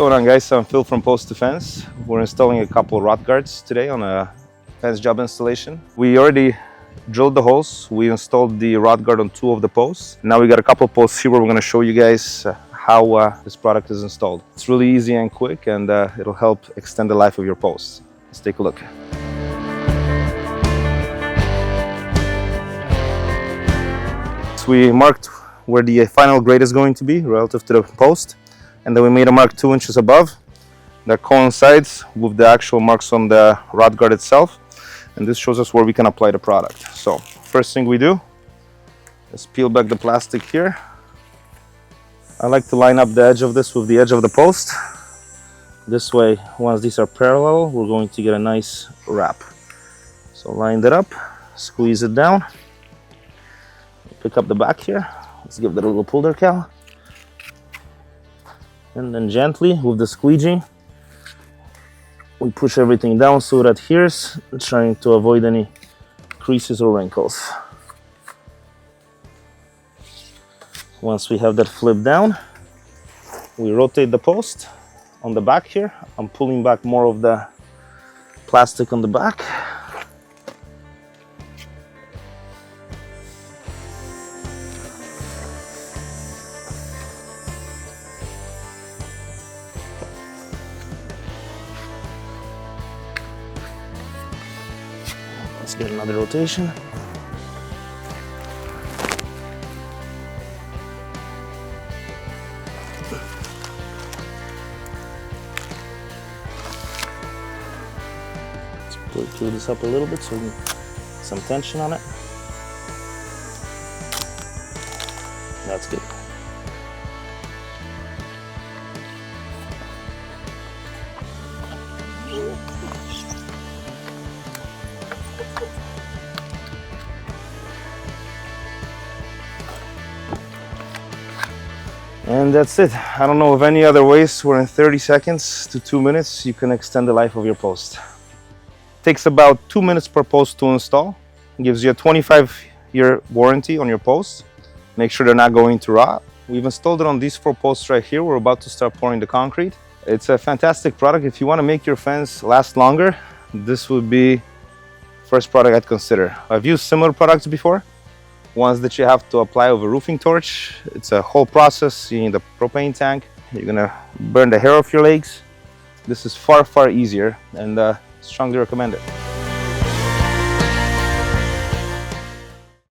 What's going on, guys? I'm Phil from Post to Fence. We're installing a couple of RotGuards today on a fence job installation. We already drilled the holes. We installed the RotGuard on 2 of the posts. Now we got a couple of posts here where we're going to show you guys how this product is installed. It's really easy and quick, and it'll help extend the life of your posts. Let's take a look. So we marked where the final grade is going to be relative to the post, and then we made a mark 2 inches above that coincides with the actual marks on the RotGuard itself, and this shows us where we can apply the product. So first thing we do is peel back the plastic here. I like to line up the edge of this with the edge of the post. This way, once these are parallel, we're going to get a nice wrap. So line that up, squeeze it down, pick up the back here. Let's give that a little pull there, Cal. And then gently, with the squeegee, we push everything down so it adheres, trying to avoid any creases or wrinkles. Once we have that flipped down, we rotate the post on the back here. I'm pulling back more of the plastic on the back. Let's get another rotation. Let's pull this up a little bit so we get some tension on it. That's good. And that's it. I don't know of any other ways where in 30 seconds to 2 minutes you can extend the life of your post. Takes about 2 minutes per post to install. It gives you a 25-year warranty on your posts. Make sure they're not going to rot. We've installed it on these 4 posts right here. We're about to start pouring the concrete. It's a fantastic product. If you want to make your fence last longer, this would be the first product I'd consider. I've used similar products before. Ones that you have to apply with a roofing torch. It's a whole process. You need a propane tank. You're gonna burn the hair off your legs. This is far, far easier, and strongly recommend it.